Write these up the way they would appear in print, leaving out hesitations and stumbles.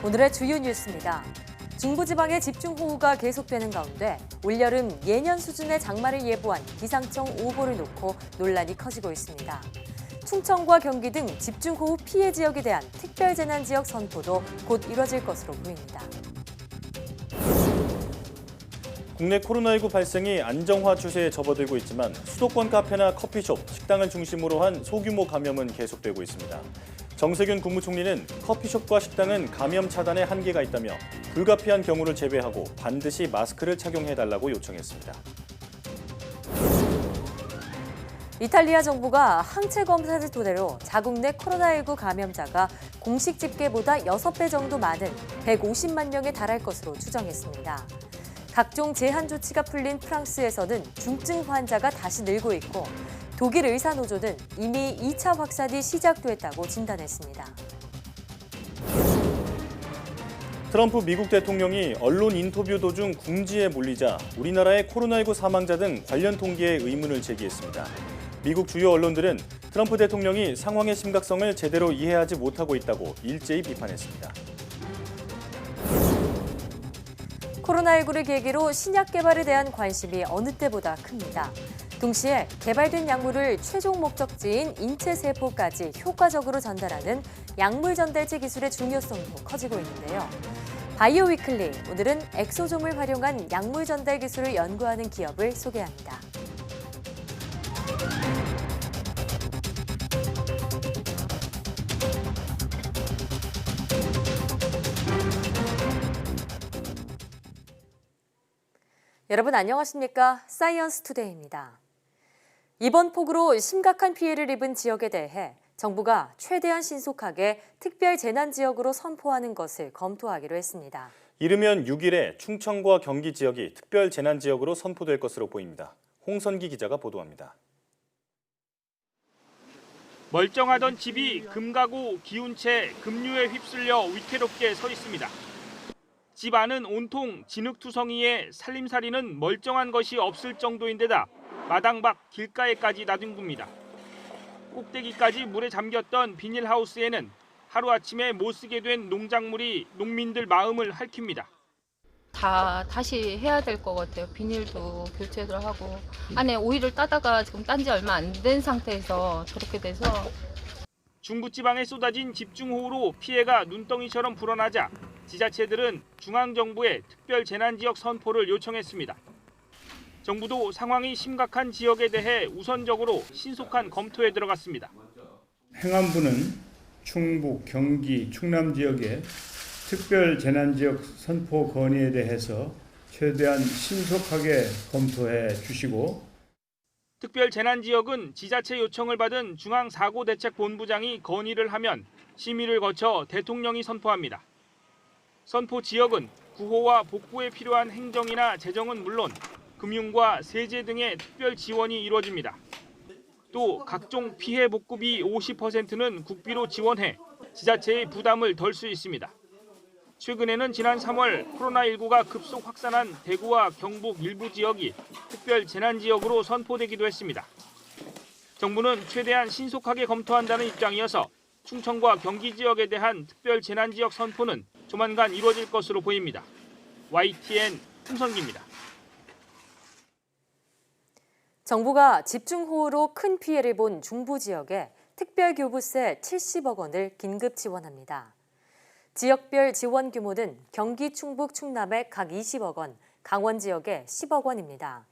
오늘의 주요 뉴스입니다. 중부지방에 집중호우가 계속되는 가운데 올여름 예년 수준의 장마를 예보한 기상청 5호를 놓고 논란이 커지고 있습니다. 충청과 경기 등 집중호우 피해 지역에 대한 특별재난지역 선포도 곧 이뤄질 것으로 보입니다. 국내 코로나19 발생이 안정화 추세에 접어들고 있지만 수도권 카페나 커피숍, 식당을 중심으로 한 소규모 감염은 계속되고 있습니다. 정세균 국무총리는 커피숍과 식당은 감염 차단에 한계가 있다며 불가피한 경우를 제외하고 반드시 마스크를 착용해달라고 요청했습니다. 이탈리아 정부가 항체 검사를 토대로 자국 내 코로나19 감염자가 공식 집계보다 6배 정도 많은 150만 명에 달할 것으로 추정했습니다. 각종 제한 조치가 풀린 프랑스에서는 중증 환자가 다시 늘고 있고 독일 의사노조는 이미 2차 확산이 시작됐다고 진단했습니다. 트럼프 미국 대통령이 언론 인터뷰 도중 궁지에 몰리자 우리나라의 코로나19 사망자 등 관련 통계에 의문을 제기했습니다. 미국 주요 언론들은 트럼프 대통령이 상황의 심각성을 제대로 이해하지 못하고 있다고 일제히 비판했습니다. 코로나19를 계기로 신약 개발에 대한 관심이 어느 때보다 큽니다. 동시에 개발된 약물을 최종 목적지인 인체 세포까지 효과적으로 전달하는 약물 전달체 기술의 중요성도 커지고 있는데요. 바이오 위클리, 오늘은 엑소솜을 활용한 약물 전달 기술을 연구하는 기업을 소개합니다. 여러분 안녕하십니까? 사이언스 투데이입니다. 이번 폭우로 심각한 피해를 입은 지역에 대해 정부가 최대한 신속하게 특별 재난 지역으로 선포하는 것을 검토하기로 했습니다. 이르면 6일에 충청과 경기 지역이 특별 재난 지역으로 선포될 것으로 보입니다. 홍선기 기자가 보도합니다. 멀쩡하던 집이 금가고 기운 채 급류에 휩쓸려 위태롭게 서 있습니다. 집 안은 온통 진흙투성이에 살림살이는 멀쩡한 것이 없을 정도인데다 마당 밖 길가에까지 나뒹굽니다. 꼭대기까지 물에 잠겼던 비닐하우스에는 하루아침에 못 쓰게 된 농작물이 농민들 마음을 핥힙니다. 다시 해야 될 것 같아요. 비닐도 교체를 하고 안에 오이를 따다가 지금 딴 지 얼마 안 된 상태에서 저렇게 돼서 중부지방에 쏟아진 집중호우로 피해가 눈덩이처럼 불어나자 지자체들은 중앙정부에 특별재난지역 선포를 요청했습니다. 정부도 상황이 심각한 지역에 대해 우선적으로 신속한 검토에 들어갔습니다. 행안부는 충북, 경기, 충남 지역의 특별재난지역 선포 건의에 대해서 최대한 신속하게 검토해 주시고 특별재난지역은 지자체 요청을 받은 중앙사고대책본부장이 건의를 하면 심의를 거쳐 대통령이 선포합니다. 선포 지역은 구호와 복구에 필요한 행정이나 재정은 물론 금융과 세제 등의 특별 지원이 이루어집니다. 또 각종 피해 복구비 50%는 국비로 지원해 지자체의 부담을 덜 수 있습니다. 최근에는 지난 3월 코로나19가 급속 확산한 대구와 경북 일부 지역이 특별 재난지역으로 선포되기도 했습니다. 정부는 최대한 신속하게 검토한다는 입장이어서 충청과 경기 지역에 대한 특별 재난지역 선포는 조만간 이루어질 것으로 보입니다. YTN 홍선기입니다. 정부가 집중호우로 큰 피해를 본 중부 지역에 특별교부세 70억 원을 긴급 지원합니다. 지역별 지원 규모는 경기, 충북, 충남에 각 20억 원, 강원 지역에 10억 원입니다.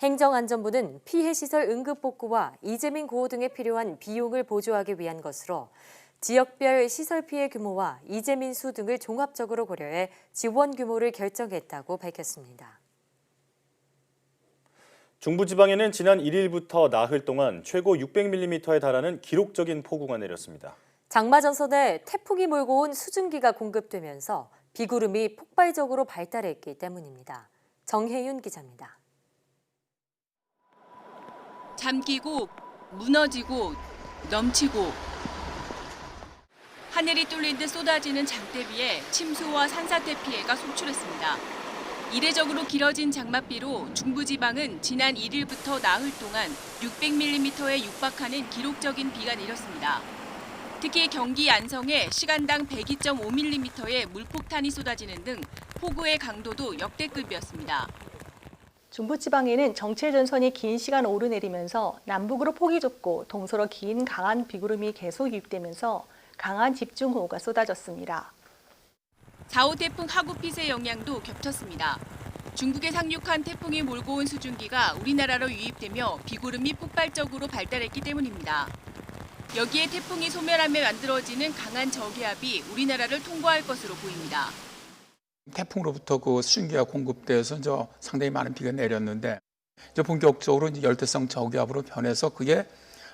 행정안전부는 피해시설 응급복구와 이재민 구호 등에 필요한 비용을 보조하기 위한 것으로 지역별 시설 피해 규모와 이재민 수 등을 종합적으로 고려해 지원 규모를 결정했다고 밝혔습니다. 중부지방에는 지난 1일부터 나흘 동안 최고 600mm에 달하는 기록적인 폭우가 내렸습니다. 장마 전선에 태풍이 몰고 온 수증기가 공급되면서 비구름이 폭발적으로 발달했기 때문입니다. 정혜윤 기자입니다. 잠기고 무너지고 넘치고 하늘이 뚫린 듯 쏟아지는 장대비에 침수와 산사태 피해가 속출했습니다. 이례적으로 길어진 장맛비로 중부지방은 지난 1일부터 나흘 동안 600mm에 육박하는 기록적인 비가 내렸습니다. 특히 경기 안성에 시간당 102.5mm의 물폭탄이 쏟아지는 등 폭우의 강도도 역대급이었습니다. 중부지방에는 정체 전선이 긴 시간 오르내리면서 남북으로 폭이 좁고 동서로 긴 강한 비구름이 계속 유입되면서 강한 집중호우가 쏟아졌습니다. 4호 태풍 하구핏의 영향도 겹쳤습니다. 중국에 상륙한 태풍이 몰고 온 수증기가 우리나라로 유입되며 비구름이 폭발적으로 발달했기 때문입니다. 여기에 태풍이 소멸하며 만들어지는 강한 저기압이 우리나라를 통과할 것으로 보입니다. 태풍으로부터 그 수증기가 공급되어서 상당히 많은 비가 내렸는데 본격적으로 열대성 저기압으로 변해서 그게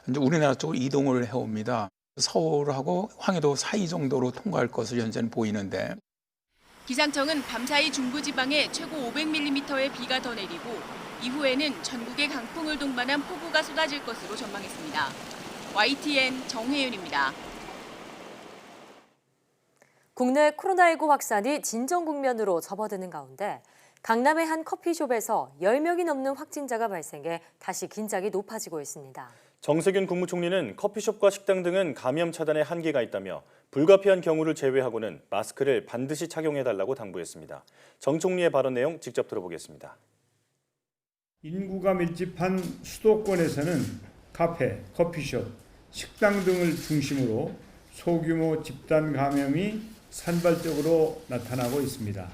이제 우리나라 쪽으로 이동을 해옵니다. 서울하고 황해도 사이 정도로 통과할 것으로 현재는 보이는데 기상청은 밤사이 중부지방에 최고 500mm의 비가 더 내리고 이후에는 전국에 강풍을 동반한 폭우가 쏟아질 것으로 전망했습니다. YTN 정혜윤입니다. 국내 코로나19 확산이 진정 국면으로 접어드는 가운데 강남의 한 커피숍에서 10명이 넘는 확진자가 발생해 다시 긴장이 높아지고 있습니다. 정세균 국무총리는 커피숍과 식당 등은 감염 차단에 한계가 있다며 불가피한 경우를 제외하고는 마스크를 반드시 착용해달라고 당부했습니다. 정 총리의 발언 내용 직접 들어보겠습니다. 인구가 밀집한 수도권에서는 카페, 커피숍, 식당 등을 중심으로 소규모 집단 감염이 산발적으로 나타나고 있습니다.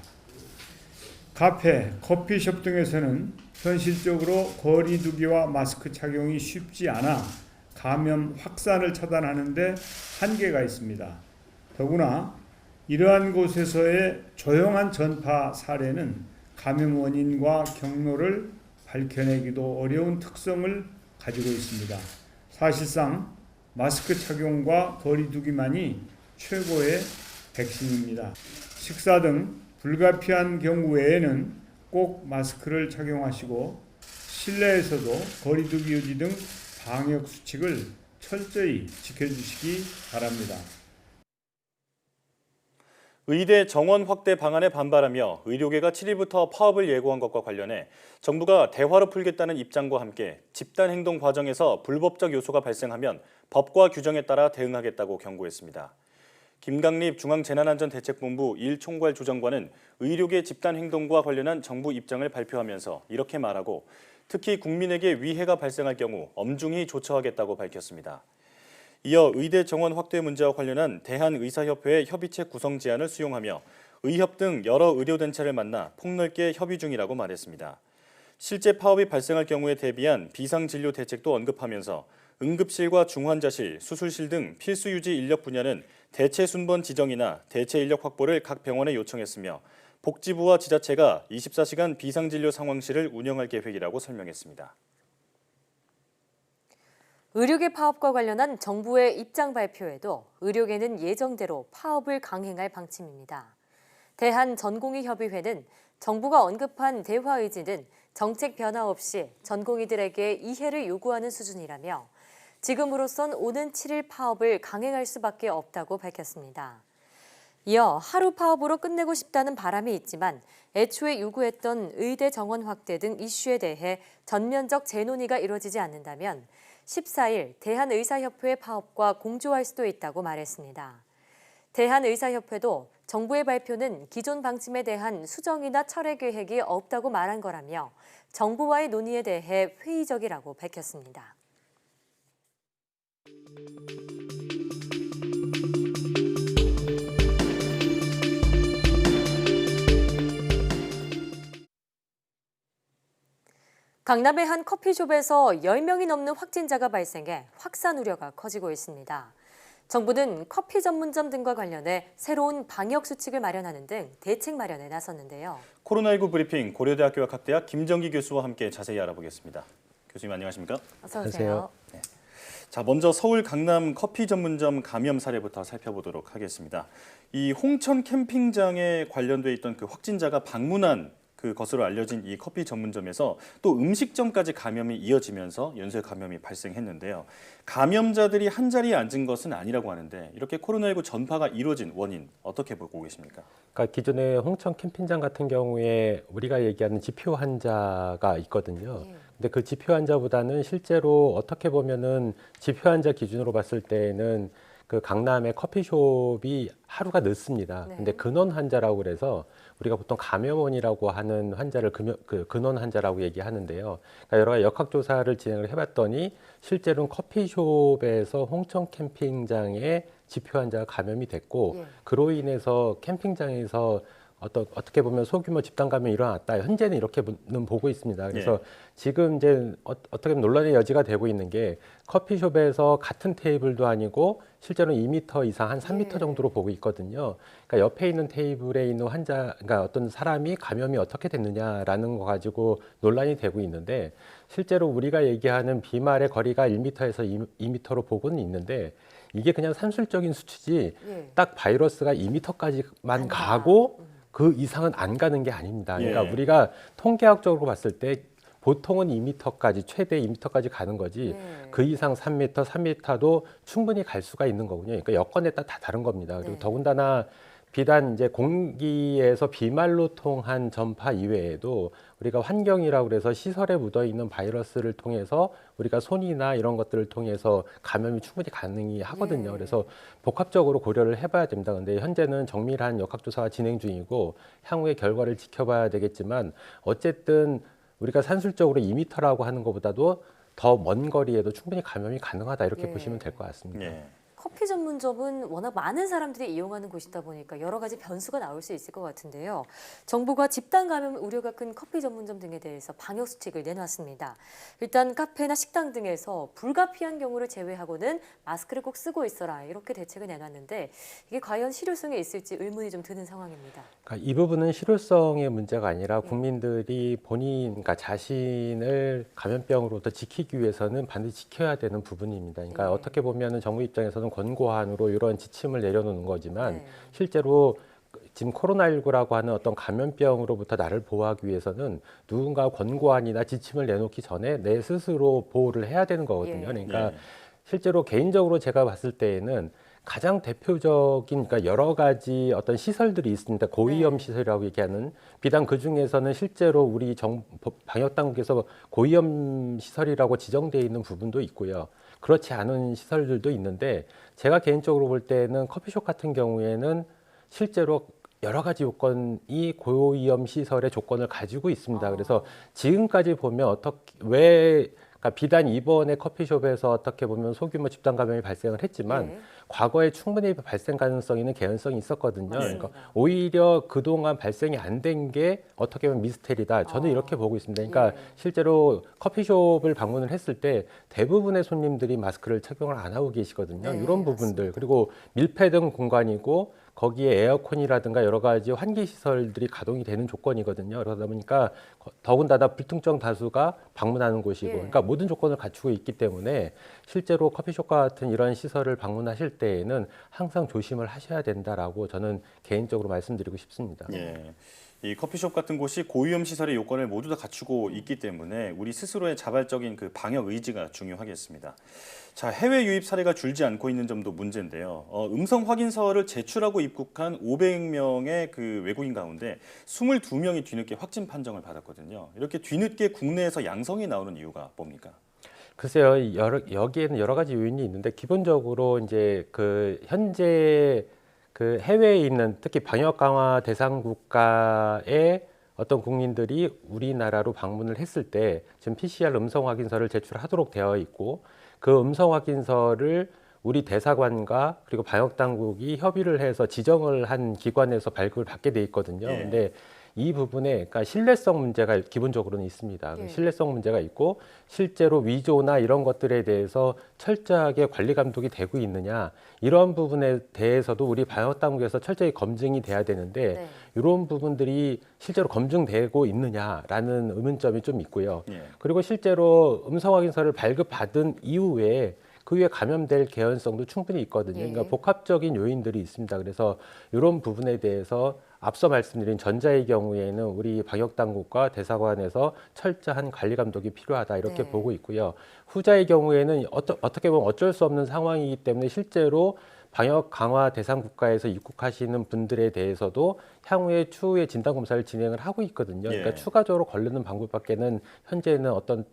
카페, 커피숍 등에서는 현실적으로 거리 두기와 마스크 착용이 쉽지 않아 감염 확산을 차단하는 데 한계가 있습니다. 더구나 이러한 곳에서의 조용한 전파 사례는 감염 원인과 경로를 밝혀내기도 어려운 특성을 가지고 있습니다. 사실상 마스크 착용과 거리 두기만이 최고의 백신입니다. 식사 등 불가피한 경우 외에는 꼭 마스크를 착용하시고 실내에서도 거리 두기 유지 등 방역 수칙을 철저히 지켜주시기 바랍니다. 의대 정원 확대 방안에 반발하며 의료계가 7일부터 파업을 예고한 것과 관련해 정부가 대화로 풀겠다는 입장과 함께 집단행동 과정에서 불법적 요소가 발생하면 법과 규정에 따라 대응하겠다고 경고했습니다. 김강립 중앙재난안전대책본부 1총괄 조정관은 의료계 집단행동과 관련한 정부 입장을 발표하면서 이렇게 말하고 특히 국민에게 위해가 발생할 경우 엄중히 조처하겠다고 밝혔습니다. 이어 의대 정원 확대 문제와 관련한 대한의사협회의 협의체 구성 제안을 수용하며 의협 등 여러 의료단체를 만나 폭넓게 협의 중이라고 말했습니다. 실제 파업이 발생할 경우에 대비한 비상진료 대책도 언급하면서 응급실과 중환자실, 수술실 등 필수 유지 인력 분야는 대체 순번 지정이나 대체 인력 확보를 각 병원에 요청했으며 복지부와 지자체가 24시간 비상진료 상황실을 운영할 계획이라고 설명했습니다. 의료계 파업과 관련한 정부의 입장 발표에도 의료계는 예정대로 파업을 강행할 방침입니다. 대한전공의협의회는 정부가 언급한 대화 의지는 정책 변화 없이 전공의들에게 이해를 요구하는 수준이라며 지금으로선 오는 7일 파업을 강행할 수밖에 없다고 밝혔습니다. 이어 하루 파업으로 끝내고 싶다는 바람이 있지만 애초에 요구했던 의대 정원 확대 등 이슈에 대해 전면적 재논의가 이루어지지 않는다면 14일 대한의사협회 파업과 공조할 수도 있다고 말했습니다. 대한의사협회도 정부의 발표는 기존 방침에 대한 수정이나 철회 계획이 없다고 말한 거라며 정부와의 논의에 대해 회의적이라고 밝혔습니다. 강남의 한 커피숍에서 10명이 넘는 확진자가 발생해 확산 우려가 커지고 있습니다. 정부는 커피 전문점 등과 관련해 새로운 방역 수칙을 마련하는 등 대책 마련에 나섰는데요. 코로나19 브리핑 고려대학교 약학대학 김정기 교수와 함께 자세히 알아보겠습니다. 교수님 안녕하십니까? 어서 오세요. 네. 자, 먼저 서울 강남 커피 전문점 감염 사례부터 살펴보도록 하겠습니다. 이 홍천 캠핑장에 관련돼 있던 그 확진자가 방문한 것으로 알려진 이 커피 전문점에서 또 음식점까지 감염이 이어지면서 연쇄 감염이 발생했는데요. 감염자들이 한 자리에 앉은 것은 아니라고 하는데 이렇게 코로나19 전파가 이루어진 원인 어떻게 보고 계십니까? 그러니까 기존에 홍천 캠핑장 같은 경우에 우리가 얘기하는 지표 환자가 있거든요. 근데 그 지표 환자보다는 실제로 어떻게 보면은 지표 환자 기준으로 봤을 때는 그 강남의 커피숍이 하루가 늦습니다. 네. 근데 근원 환자라고 그래서 우리가 보통 감염원이라고 하는 환자를 근원 환자라고 얘기하는데요. 그러니까 여러 가지 역학조사를 진행을 해봤더니 실제로는 커피숍에서 홍천 캠핑장에 지표 환자가 감염이 됐고 예. 그로 인해서 캠핑장에서 어떻게 보면 소규모 집단 감염이 일어났다. 현재는 이렇게는 보고 있습니다. 그래서 예. 지금 이제 어떻게 보면 논란의 여지가 되고 있는 게 커피숍에서 같은 테이블도 아니고 실제로는 2m 이상 한 3m 예. 정도로 보고 있거든요. 그러니까 옆에 있는 테이블에 있는 환자, 그러니까 어떤 사람이 감염이 어떻게 됐느냐라는 거 가지고 논란이 되고 있는데 실제로 우리가 얘기하는 비말의 거리가 1m에서 2m로 보고는 있는데 이게 그냥 산술적인 수치지 예. 딱 바이러스가 2m까지만 가고 그 이상은 안 가는 게 아닙니다. 그러니까 예. 우리가 통계학적으로 봤을 때 보통은 2m까지 최대 2m까지 가는 거지 네. 그 이상 3m, 3m도 충분히 갈 수가 있는 거군요. 그러니까 여건에 따라 다 다른 겁니다. 그리고 네. 더군다나 비단 이제 공기에서 비말로 통한 전파 이외에도 우리가 환경이라고 그래서 시설에 묻어 있는 바이러스를 통해서 우리가 손이나 이런 것들을 통해서 감염이 충분히 가능히 하거든요. 네. 그래서 복합적으로 고려를 해봐야 됩니다. 근데 현재는 정밀한 역학조사가 진행 중이고 향후의 결과를 지켜봐야 되겠지만 어쨌든 우리가 산술적으로 2m라고 하는 것보다도 더 먼 거리에도 충분히 감염이 가능하다 이렇게 예. 보시면 될 것 같습니다. 예. 커피 전문점은 워낙 많은 사람들이 이용하는 곳이다 보니까 여러 가지 변수가 나올 수 있을 것 같은데요. 정부가 집단 감염 우려가 큰 커피 전문점 등에 대해서 방역 수칙을 내놨습니다. 일단 카페나 식당 등에서 불가피한 경우를 제외하고는 마스크를 꼭 쓰고 있어라 이렇게 대책을 내놨는데 이게 과연 실효성이 있을지 의문이 좀 드는 상황입니다. 그러니까 이 부분은 실효성의 문제가 아니라 국민들이 그러니까 자신을 감염병으로부터 지키기 위해서는 반드시 지켜야 되는 부분입니다. 그러니까 네. 어떻게 보면은 정부 입장에서는 권고안으로 이런 지침을 내려놓는 거지만 네. 실제로 지금 코로나19라고 하는 어떤 감염병으로부터 나를 보호하기 위해서는 누군가 권고안이나 지침을 내놓기 전에 내 스스로 보호를 해야 되는 거거든요. 예. 그러니까 예. 실제로 개인적으로 제가 봤을 때에는 가장 대표적인 그러니까 여러 가지 어떤 시설들이 있습니다. 고위험 네. 시설이라고 얘기하는 비단 그 중에서는 실제로 우리 방역 당국에서 고위험 시설이라고 지정되어 있는 부분도 있고요. 그렇지 않은 시설들도 있는데 제가 개인적으로 볼 때는 커피숍 같은 경우에는 실제로 여러 가지 요건이 고위험 시설의 조건을 가지고 있습니다. 그래서 지금까지 보면 그러니까 비단 이번에 커피숍에서 어떻게 보면 소규모 집단 감염이 발생을 했지만 예. 과거에 충분히 발생 가능성 있는 개연성이 있었거든요. 맞습니다. 그러니까 오히려 그동안 발생이 안 된 게 어떻게 보면 미스테리다. 저는 이렇게 보고 있습니다. 그러니까 예. 실제로 커피숍을 방문을 했을 때 대부분의 손님들이 마스크를 착용을 안 하고 계시거든요. 네, 이런 부분들. 맞습니다. 그리고 밀폐된 공간이고 거기에 에어컨이라든가 여러 가지 환기 시설들이 가동이 되는 조건이거든요. 그러다 보니까 더군다나 불특정 다수가 방문하는 곳이고, 예. 그러니까 모든 조건을 갖추고 있기 때문에 실제로 커피숍과 같은 이런 시설을 방문하실 때에는 항상 조심을 하셔야 된다라고 저는 개인적으로 말씀드리고 싶습니다. 예. 이 커피숍 같은 곳이 고위험 시설의 요건을 모두 다 갖추고 있기 때문에 우리 스스로의 자발적인 그 방역 의지가 중요하겠습니다. 자, 해외 유입 사례가 줄지 않고 있는 점도 문제인데요. 음성 확인서를 제출하고 입국한 500명의 그 외국인 가운데 22명이 뒤늦게 확진 판정을 받았거든요. 이렇게 뒤늦게 국내에서 양성이 나오는 이유가 뭡니까? 글쎄요, 여기에는 여러 가지 요인이 있는데 기본적으로 이제 그 현재 그 해외에 있는 특히 방역 강화 대상 국가의 어떤 국민들이 우리나라로 방문을 했을 때 지금 PCR 음성 확인서를 제출하도록 되어 있고 그 음성 확인서를 우리 대사관과 그리고 방역 당국이 협의를 해서 지정을 한 기관에서 발급을 받게 돼 있거든요. 예. 근데 이 부분에 그러니까 신뢰성 문제가 기본적으로는 있습니다. 예. 신뢰성 문제가 있고 실제로 위조나 이런 것들에 대해서 철저하게 관리 감독이 되고 있느냐 이런 부분에 대해서도 우리 방역 당국에서 철저히 검증이 돼야 되는데 네. 이런 부분들이 실제로 검증되고 있느냐라는 의문점이 좀 있고요. 예. 그리고 실제로 음성 확인서를 발급받은 이후에 그 위에 감염될 개연성도 충분히 있거든요. 예. 그러니까 복합적인 요인들이 있습니다. 그래서 이런 부분에 대해서 앞서 말씀드린 전자의 경우에는 우리 방역 당국과 대사관에서 철저한 관리 감독이 필요하다 이렇게 네. 보고 있고요. 후자의 경우에는 어떻게 보면 어쩔 수 없는 상황이기 때문에 실제로 방역 강화 대상 국가에서 입국하시는 분들에 대해서도 향후에 추후에 진단 검사를 진행을 하고 있거든요. 그러니까 예. 추가적으로 거르는 방법밖에는 현재는 어떤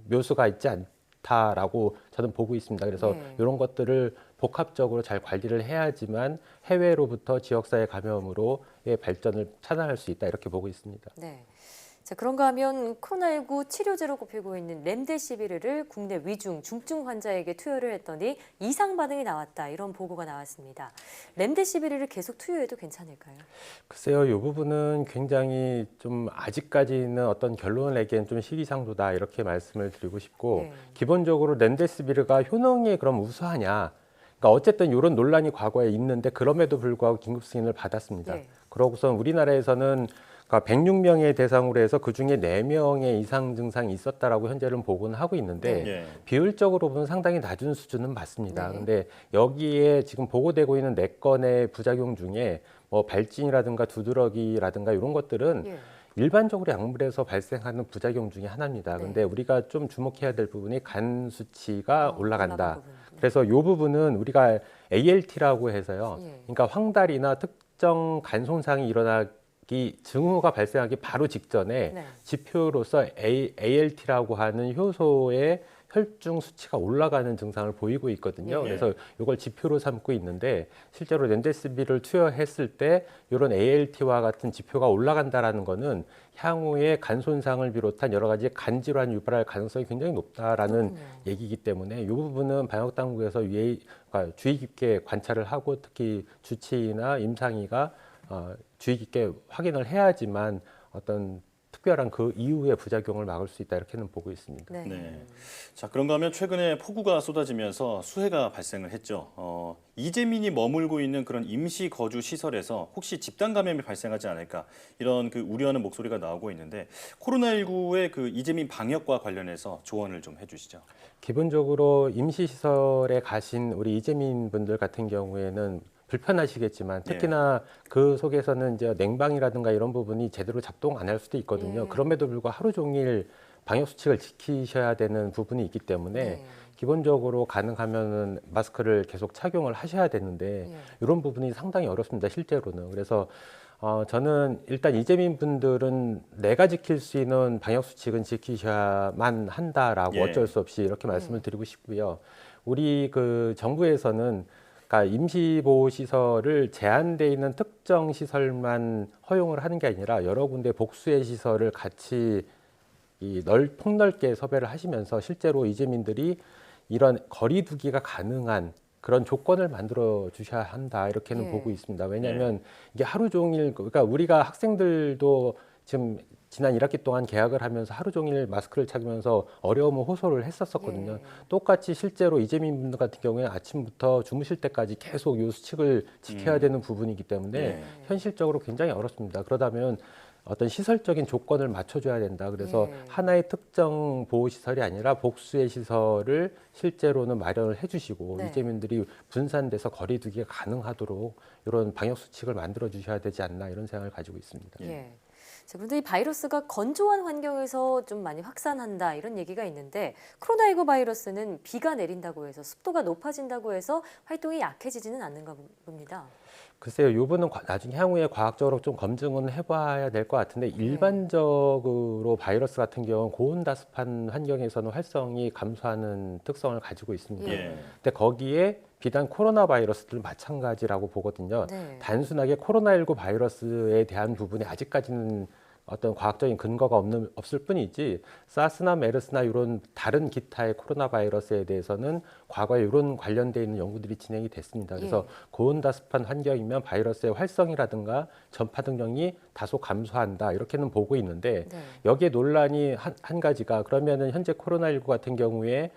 묘수가 있지 좋다라고 저는 보고 있습니다. 그래서 네. 이런 것들을 복합적으로 잘 관리를 해야지만 해외로부터 지역사회 감염으로의 발전을 차단할 수 있다 이렇게 보고 있습니다. 네. 자, 그런가 하면 코로나19 치료제로 꼽히고 있는 렘데시비르를 국내 위중, 중증 환자에게 투여를 했더니 이상 반응이 나왔다. 이런 보고가 나왔습니다. 렘데시비르를 계속 투여해도 괜찮을까요? 글쎄요, 이 부분은 굉장히 좀 아직까지는 어떤 결론을 내기엔 좀 시기상조다 이렇게 말씀을 드리고 싶고 네. 기본적으로 렘데시비르가 효능이 그럼 우수하냐? 그러니까 어쨌든 이런 논란이 과거에 있는데 그럼에도 불구하고 긴급 승인을 받았습니다. 네. 그러고선 우리나라에서는 그러니까 106명의 대상으로 해서 그중에 4명의 이상 증상이 있었다라고 현재는 보고는 하고 있는데 예. 비율적으로 보면 상당히 낮은 수준은 맞습니다. 네. 근데 여기에 지금 보고되고 있는 4건의 부작용 중에 뭐 발진이라든가 두드러기라든가 이런 것들은 예. 일반적으로 약물에서 발생하는 부작용 중에 하나입니다. 네. 근데 우리가 좀 주목해야 될 부분이 간 수치가 올라간다. 올라간 부분. 네. 그래서 이 부분은 우리가 ALT라고 해서요. 예. 그러니까 황달이나 특정 간 손상이 일어나기 증후가 발생하기 바로 직전에 네. 지표로서 ALT라고 하는 효소의 혈중 수치가 올라가는 증상을 보이고 있거든요. 예. 그래서 이걸 지표로 삼고 있는데 실제로 렘데시비르를 투여했을 때 이런 ALT와 같은 지표가 올라간다라는 거는 향후에 간 손상을 비롯한 여러 가지 간 질환 유발할 가능성이 굉장히 높다라는 그렇군요. 얘기이기 때문에 이 부분은 방역 당국에서 주의 깊게 관찰을 하고 특히 주치의나 임상의가 주의 깊게 확인을 해야지만 어떤 특별한 그 이후의 부작용을 막을 수 있다 이렇게는 보고 있습니다. 네. 네. 자, 그런가 하면 최근에 폭우가 쏟아지면서 수해가 발생을 했죠. 이재민이 머물고 있는 그런 임시 거주 시설에서 혹시 집단 감염이 발생하지 않을까 이런 그 우려하는 목소리가 나오고 있는데 코로나19의 그 이재민 방역과 관련해서 조언을 좀 해주시죠. 기본적으로 임시시설에 가신 우리 이재민 분들 같은 경우에는 불편하시겠지만 특히나 그 속에서는 이제 냉방이라든가 이런 부분이 제대로 작동 안 할 수도 있거든요. 예. 그럼에도 불구하고 하루 종일 방역 수칙을 지키셔야 되는 부분이 있기 때문에 네. 기본적으로 가능하면은 마스크를 계속 착용을 하셔야 되는데 예. 이런 부분이 상당히 어렵습니다. 실제로는. 그래서 저는 일단 이재민 분들은 내가 지킬 수 있는 방역 수칙은 지키셔야만 한다라고 예. 어쩔 수 없이 이렇게 말씀을 드리고 싶고요. 우리 그 정부에서는 그러니까 임시보호시설을 제한돼 있는 특정 시설만 허용을 하는 게 아니라 여러 군데 복수의 시설을 같이 폭넓게 섭외를 하시면서 실제로 이재민들이 이런 거리두기가 가능한 그런 조건을 만들어 주셔야 한다 이렇게는 예. 보고 있습니다. 왜냐하면 이게 하루 종일 그러니까 우리가 학생들도 지금 지난 1학기 동안 개학을 하면서 하루 종일 마스크를 착으면서 어려움을 호소를 했었거든요. 예. 똑같이 실제로 이재민 분들 같은 경우에는 아침부터 주무실 때까지 계속 이 수칙을 지켜야 되는 부분이기 때문에 예. 현실적으로 굉장히 어렵습니다. 그러다면 어떤 시설적인 조건을 맞춰줘야 된다. 그래서 예. 하나의 특정 보호시설이 아니라 복수의 시설을 실제로는 마련을 해주시고 네. 이재민들이 분산돼서 거리두기가 가능하도록 이런 방역 수칙을 만들어 주셔야 되지 않나 이런 생각을 가지고 있습니다. 예. 자, 그런데 이 바이러스가 건조한 환경에서 좀 많이 확산한다 이런 얘기가 있는데 코로나19 바이러스는 비가 내린다고 해서 습도가 높아진다고 해서 활동이 약해지지는 않는가 봅니다. 글쎄요, 이 부분은 나중에 향후에 과학적으로 좀 검증은 해봐야 될 것 같은데 일반적으로 바이러스 같은 경우는 고온다습한 환경에서는 활성이 감소하는 특성을 가지고 있습니다. 예. 근데 거기에 비단 코로나 바이러스도 마찬가지라고 보거든요. 네. 단순하게 코로나19 바이러스에 대한 부분이 아직까지는 어떤 과학적인 근거가 없을 뿐이지 사스나 메르스나 이런 다른 기타의 코로나 바이러스에 대해서는 과거에 이런 관련돼 있는 연구들이 진행이 됐습니다. 그래서 예. 고온다습한 환경이면 바이러스의 활성이라든가 전파 능력이 다소 감소한다 이렇게는 보고 있는데 네. 여기에 논란이 한 가지가 그러면은 현재 코로나19 같은 경우에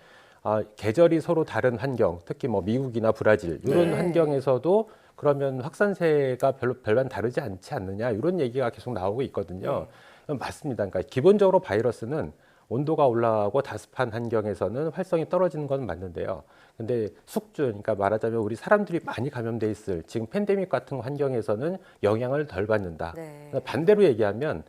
계절이 서로 다른 환경, 특히 뭐 미국이나 브라질 이런 네. 환경에서도 그러면 확산세가 별반 다르지 않지 않느냐 이런 얘기가 계속 나오고 있거든요. 맞습니다. 그러니까 기본적으로 바이러스는 온도가 올라가고 다습한 환경에서는 활성이 떨어지는 건 맞는데요. 근데 숙주, 그러니까 말하자면 우리 사람들이 많이 감염돼 있을 지금 팬데믹 같은 환경에서는 영향을 덜 받는다. 네. 반대로 얘기하면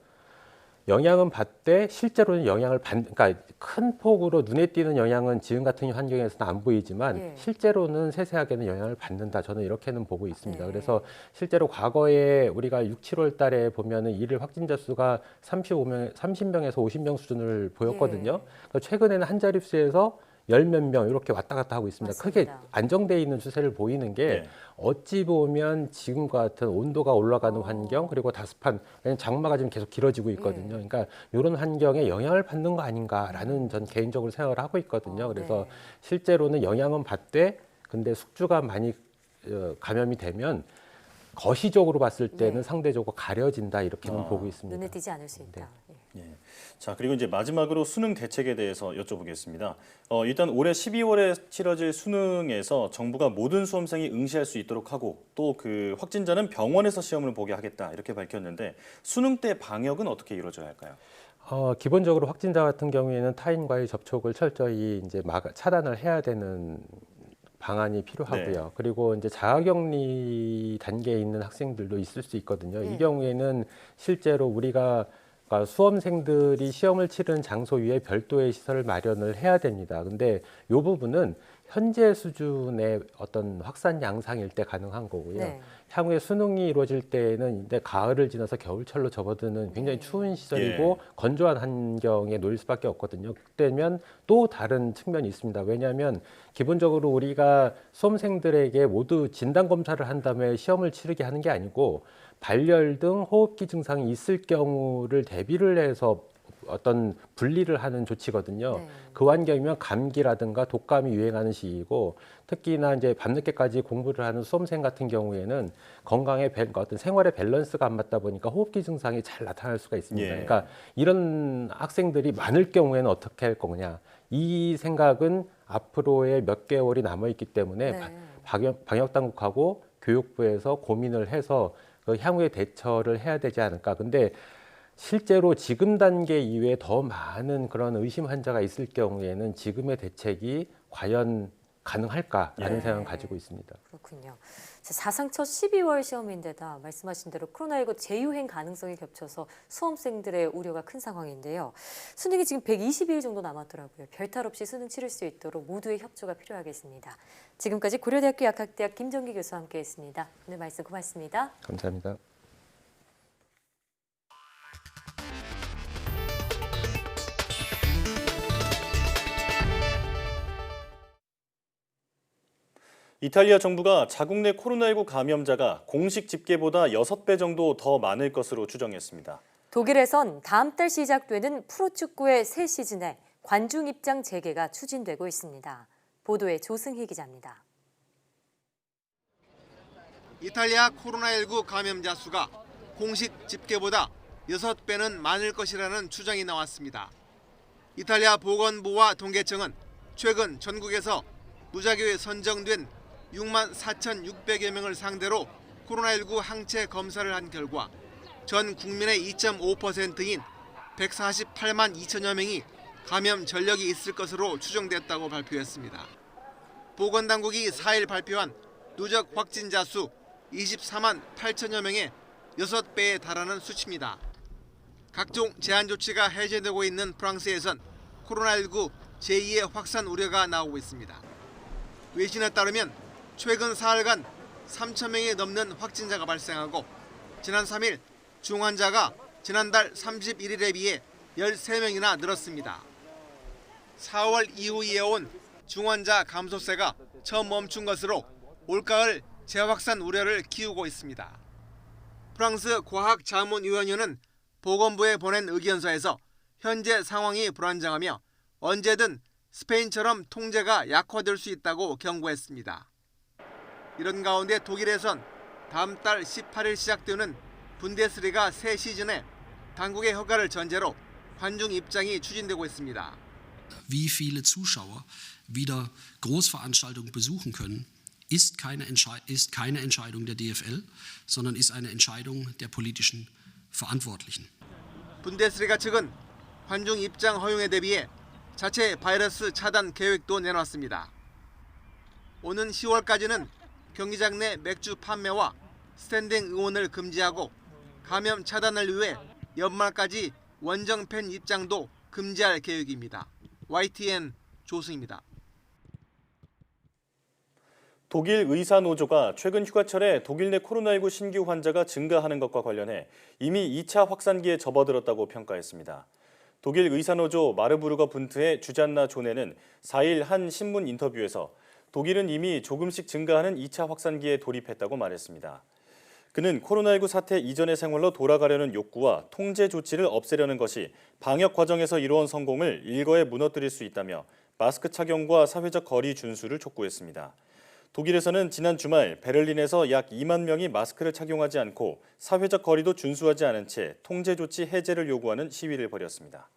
영향은 받되 실제로는 그러니까 큰 폭으로 눈에 띄는 영향은 지금 같은 환경에서는 안 보이지만 예. 실제로는 세세하게는 영향을 받는다. 저는 이렇게는 보고 있습니다. 네. 그래서 실제로 과거에 우리가 6, 7월 달에 보면은 일일 확진자 수가 30명에서 50명 수준을 보였거든요. 예. 그러니까 최근에는 한 자릿수에서 열 몇 명 이렇게 왔다 갔다 하고 있습니다. 크게 맞습니다. 안정돼 있는 추세를 보이는 게 네. 어찌 보면 지금과 같은 온도가 올라가는 환경 그리고 다습한 왜냐면 장마가 지금 계속 길어지고 있거든요. 그러니까 이런 환경에 영향을 받는 거 아닌가라는 전 개인적으로 생각을 하고 있거든요. 그래서 네. 실제로는 영향은 받되 근데 숙주가 많이 감염이 되면 거시적으로 봤을 때는 네. 상대적으로 가려진다 이렇게는 보고 있습니다. 눈에 띄지 않을 수 있다. 예. 예. 자, 그리고 이제 마지막으로 수능 대책에 대해서 여쭤보겠습니다. 일단 올해 12월에 치러질 수능에서 정부가 모든 수험생이 응시할 수 있도록 하고 또 그 확진자는 병원에서 시험을 보게 하겠다 이렇게 밝혔는데 수능 때 방역은 어떻게 이루어져야 할까요? 기본적으로 확진자 같은 경우에는 타인과의 접촉을 철저히 이제 차단을 해야 되는 방안이 필요하고요. 네. 그리고 이제 자가격리 단계에 있는 학생들도 있을 수 있거든요. 네. 이 경우에는 실제로 우리가 수험생들이 시험을 치르는 장소 위에 별도의 시설을 마련을 해야 됩니다. 근데 이 부분은 현재 수준의 어떤 확산 양상일 때 가능한 거고요. 네. 향후에 수능이 이루어질 때에는 이제 가을을 지나서 겨울철로 접어드는 굉장히 추운 시설이고 건조한 환경에 놓일 수밖에 없거든요. 그때면 또 다른 측면이 있습니다. 왜냐하면 기본적으로 우리가 수험생들에게 모두 진단 검사를 한 다음에 시험을 치르게 하는 게 아니고 발열 등 호흡기 증상이 있을 경우를 대비를 해서 어떤 분리를 하는 조치거든요. 네. 그 환경이면 감기라든가 독감이 유행하는 시기이고 특히나 이제 밤늦게까지 공부를 하는 수험생 같은 경우에는 건강의 어떤 생활의 밸런스가 안 맞다 보니까 호흡기 증상이 잘 나타날 수가 있습니다. 예. 그러니까 이런 학생들이 많을 경우에는 어떻게 할 거냐. 이 생각은 앞으로의 몇 개월이 남아 있기 때문에 네. 방역 당국하고 교육부에서 고민을 해서 그 향후에 대처를 해야 되지 않을까. 근데 실제로 지금 단계 이외에 더 많은 그런 의심 환자가 있을 경우에는 지금의 대책이 과연 가능할까라는 예. 생각을 가지고 있습니다. 그렇군요. 사상 첫 12월 시험인데다 말씀하신 대로 코로나19 재유행 가능성이 겹쳐서 수험생들의 우려가 큰 상황인데요. 수능이 지금 120일 정도 남았더라고요. 별탈 없이 수능 치를 수 있도록 모두의 협조가 필요하겠습니다. 지금까지 고려대학교 약학대학 김정기 교수와 함께했습니다. 오늘 말씀 고맙습니다. 감사합니다. 이탈리아 정부가 자국 내 코로나19 감염자가 공식 집계보다 6배 정도 더 많을 것으로 추정했습니다. 독일에선 다음 달 시작되는 프로축구의 새 시즌에 관중 입장 재개가 추진되고 있습니다. 보도에 조승희 기자입니다. 이탈리아 코로나19 감염자 수가 공식 집계보다 6배는 많을 것이라는 추정이 나왔습니다. 이탈리아 보건부와 통계청은 최근 전국에서 무작위에 선정된 6만 4,600여 명을 상대로 코로나19 항체 검사를 한 결과 전 국민의 2.5%인 148만 2천여 명이 감염 전력이 있을 것으로 추정됐다고 발표했습니다. 보건당국이 4일 발표한 누적 확진자 수 24만 8천여 명의 6배에 달하는 수치입니다. 각종 제한 조치가 해제되고 있는 프랑스에선 코로나19 제2의 확산 우려가 나오고 있습니다. 외신에 따르면 최근 사흘간 3천 명이 넘는 확진자가 발생하고 지난 3일 중환자가 지난달 31일에 비해 13명이나 늘었습니다. 4월 이후 이어온 중환자 감소세가 처음 멈춘 것으로 올가을 재확산 우려를 키우고 있습니다. 프랑스 과학자문위원회는 보건부에 보낸 의견서에서 현재 상황이 불안정하며 언제든 스페인처럼 통제가 약화될 수 있다고 경고했습니다. 이런 가운데 독일에선 다음 달 18일 시작되는 분데스리가 새 시즌에 당국의 허가를 전제로 관중 입장이 추진되고 있습니다. Wie viele Zuschauer wieder Großveranstaltungen besuchen können, ist keine Entscheidung der DFL, sondern ist eine Entscheidung der politischen Verantwortlichen. 분데스리가 측은 관중 입장 허용에 대비해 자체 바이러스 차단 계획도 내놨습니다. 오는 10월까지는 경기장 내 맥주 판매와 스탠딩 응원을 금지하고 감염 차단을 위해 연말까지 원정 팬 입장도 금지할 계획입니다. YTN 조승입니다. 독일 의사노조가 최근 휴가철에 독일 내 코로나19 신규 환자가 증가하는 것과 관련해 이미 2차 확산기에 접어들었다고 평가했습니다. 독일 의사노조 마르부르거 분트의 주잔나 조네는 4일 한 신문 인터뷰에서 독일은 이미 조금씩 증가하는 2차 확산기에 돌입했다고 말했습니다. 그는 코로나19 사태 이전의 생활로 돌아가려는 욕구와 통제 조치를 없애려는 것이 방역 과정에서 이루어온 성공을 일거에 무너뜨릴 수 있다며 마스크 착용과 사회적 거리 준수를 촉구했습니다. 독일에서는 지난 주말 베를린에서 약 2만 명이 마스크를 착용하지 않고 사회적 거리도 준수하지 않은 채 통제 조치 해제를 요구하는 시위를 벌였습니다.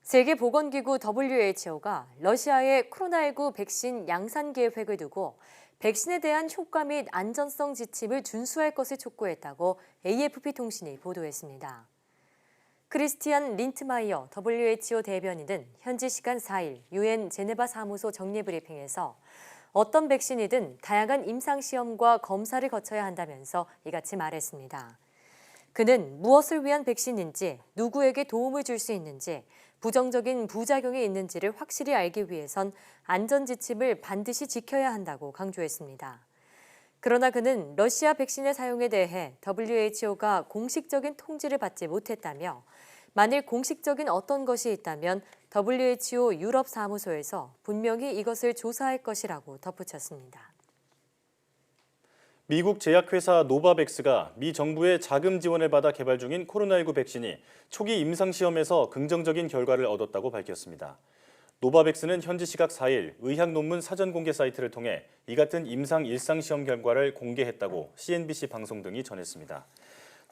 세계보건기구 WHO가 러시아의 코로나19 백신 양산 계획을 두고 백신에 대한 효과 및 안전성 지침을 준수할 것을 촉구했다고 AFP 통신이 보도했습니다. 크리스티안 린트마이어 WHO 대변인은 현지 시간 4일 유엔 제네바 사무소 정례 브리핑에서 어떤 백신이든 다양한 임상시험과 검사를 거쳐야 한다면서 이같이 말했습니다. 그는 무엇을 위한 백신인지, 누구에게 도움을 줄 수 있는지, 부정적인 부작용이 있는지를 확실히 알기 위해선 안전지침을 반드시 지켜야 한다고 강조했습니다. 그러나 그는 러시아 백신의 사용에 대해 WHO가 공식적인 통지를 받지 못했다며 만일 공식적인 어떤 것이 있다면 WHO 유럽 사무소에서 분명히 이것을 조사할 것이라고 덧붙였습니다. 미국 제약회사 노바백스가 미 정부의 자금 지원을 받아 개발 중인 코로나19 백신이 초기 임상시험에서 긍정적인 결과를 얻었다고 밝혔습니다. 노바백스는 현지 시각 4일 의학 논문 사전 공개 사이트를 통해 이 같은 임상 일상시험 결과를 공개했다고 CNBC 방송 등이 전했습니다.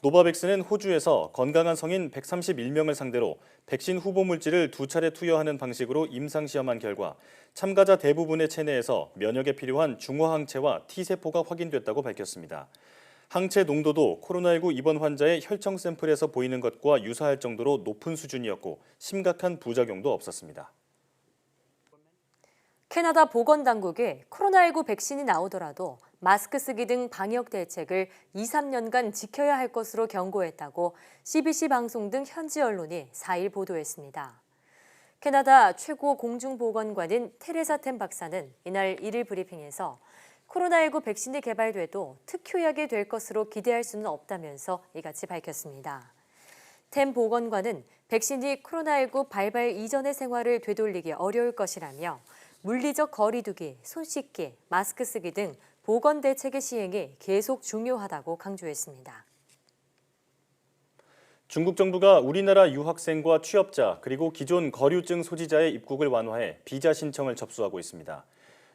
노바백스는 호주에서 건강한 성인 131명을 상대로 백신 후보 물질을 2차례 투여하는 방식으로 임상시험한 결과 참가자 대부분의 체내에서 면역에 필요한 중화항체와 T세포가 확인됐다고 밝혔습니다. 항체 농도도 코로나19 입원 환자의 혈청 샘플에서 보이는 것과 유사할 정도로 높은 수준이었고 심각한 부작용도 없었습니다. 캐나다 보건당국이 코로나19 백신이 나오더라도 마스크 쓰기 등 방역 대책을 2, 3년간 지켜야 할 것으로 경고했다고 CBC 방송 등 현지 언론이 4일 보도했습니다. 캐나다 최고 공중보건관인 테레사 템 박사는 이날 1일 브리핑에서 코로나19 백신이 개발돼도 특효약이 될 것으로 기대할 수는 없다면서 이같이 밝혔습니다. 템 보건관은 백신이 코로나19 발발 이전의 생활을 되돌리기 어려울 것이라며 물리적 거리두기, 손 씻기, 마스크 쓰기 등 보건 대책의 시행이 계속 중요하다고 강조했습니다. 중국 정부가 우리나라 유학생과 취업자 그리고 기존 거류증 소지자의 입국을 완화해 비자 신청을 접수하고 있습니다.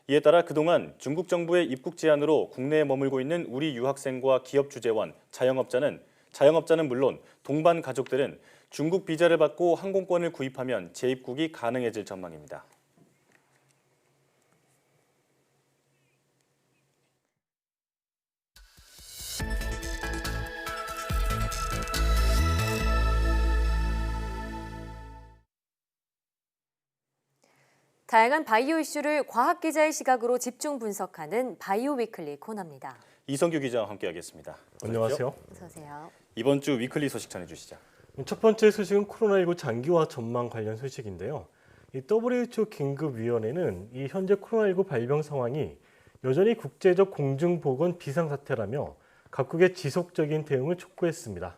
이에 따라 그동안 중국 정부의 입국 제한으로 국내에 머물고 있는 우리 유학생과 기업 주재원, 자영업자는 물론 동반 가족들은 중국 비자를 받고 항공권을 구입하면 재입국이 가능해질 전망입니다. 다양한 바이오 이슈를 과학 기자의 시각으로 집중 분석하는 바이오 위클리 코너입니다. 이성규 기자와 함께하겠습니다. 안녕하세요. 어서 오세요. 이번 주 위클리 소식 전해주시죠. 첫 번째 소식은 코로나19 장기화 전망 관련 소식인데요. 이 WHO 긴급위원회는 이 현재 코로나19 발병 상황이 여전히 국제적 공중보건 비상사태라며 각국의 지속적인 대응을 촉구했습니다.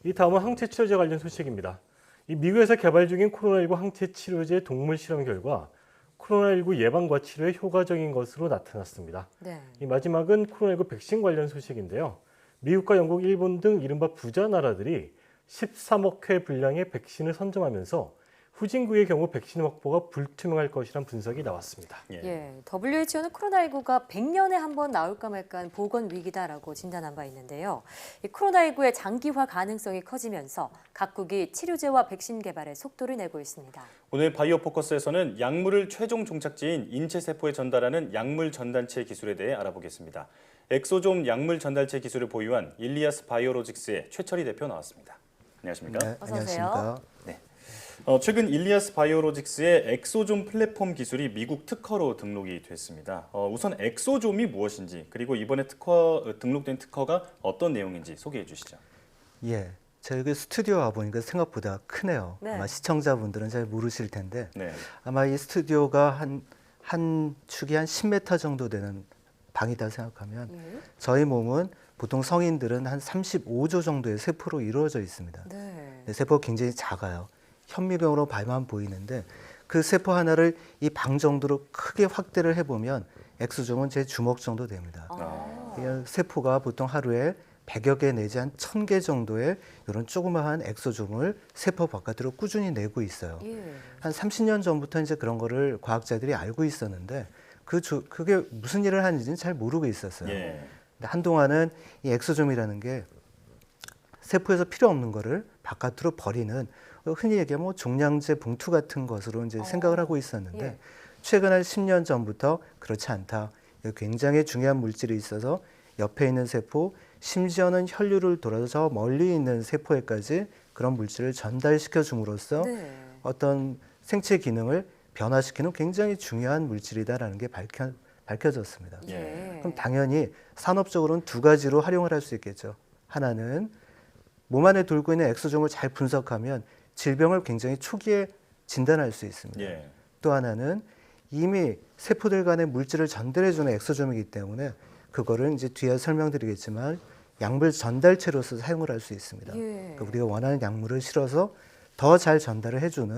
이 다음은 항체 치료제 관련 소식입니다. 이 미국에서 개발 중인 코로나19 항체 치료제 동물 실험 결과 코로나19 예방과 치료에 효과적인 것으로 나타났습니다. 네. 이 마지막은 코로나19 백신 관련 소식인데요. 미국과 영국, 일본 등 이른바 부자 나라들이 13억 회 분량의 백신을 선점하면서 후진국의 경우 백신 확보가 불투명할 것이란 분석이 나왔습니다. WHO는 코로나19가 100년에 한 번 나올까 말까한 보건 위기다라고 진단한 바 있는데요. 이 코로나19의 장기화 가능성이 커지면서 각국이 치료제와 백신 개발에 속도를 내고 있습니다. 오늘 바이오 포커스에서는 약물을 최종 종착지인 인체 세포에 전달하는 약물 전달체 기술에 대해 알아보겠습니다. 엑소좀 약물 전달체 기술을 보유한 일리아스 바이오로직스의 최철희 대표 나왔습니다. 안녕하십니까? 네, 안녕하십니까? 네. 최근 일리아스 바이오로직스의 엑소좀 플랫폼 기술이 미국 특허로 등록이 됐습니다. 우선 엑소좀이 무엇인지 그리고 이번에 등록된 특허가 어떤 내용인지 소개해 주시죠. 예, 저희 스튜디오 와보니까 생각보다 크네요. 네. 아마 시청자분들은 잘 모르실 텐데 네. 아마 이 스튜디오가 한 축이 한 10m 정도 되는 방이다 생각하면 저희 몸은 보통 성인들은 한 35조 정도의 세포로 이루어져 있습니다. 네. 근데 세포가 굉장히 작아요. 현미경으로 봐만 보이는데 그 세포 하나를 이 방 정도로 크게 확대를 해보면 엑소좀은 제 주먹 정도 됩니다. 그냥 세포가 보통 하루에 100여 개 내지 한 1000개 정도의 이런 조그마한 엑소좀을 세포 바깥으로 꾸준히 내고 있어요. 한 30년 전부터 이제 그런 거를 과학자들이 알고 있었는데 그게 무슨 일을 하는지는 잘 모르고 있었어요. 근데 한동안은 이 엑소좀이라는 게 세포에서 필요 없는 거를 바깥으로 버리는 흔히 얘기하면 뭐 종량제 봉투 같은 것으로 이제 생각을 하고 있었는데 최근 한 10년 전부터 그렇지 않다. 굉장히 중요한 물질이 있어서 옆에 있는 세포, 심지어는 혈류를 돌아서 저 멀리 있는 세포에까지 그런 물질을 전달시켜 줌으로써 어떤 생체 기능을 변화시키는 굉장히 중요한 물질이다라는 게 밝혀졌습니다. 그럼 당연히 산업적으로는 두 가지로 활용을 할 수 있겠죠. 하나는 몸 안에 돌고 있는 엑소좀을 잘 분석하면 질병을 굉장히 초기에 진단할 수 있습니다. 또 하나는 이미 세포들 간에 물질을 전달해주는 엑소좀이기 때문에 그거를 이제 뒤에 설명드리겠지만 약물 전달체로서 사용을 할 수 있습니다. 그러니까 우리가 원하는 약물을 실어서 더 잘 전달을 해주는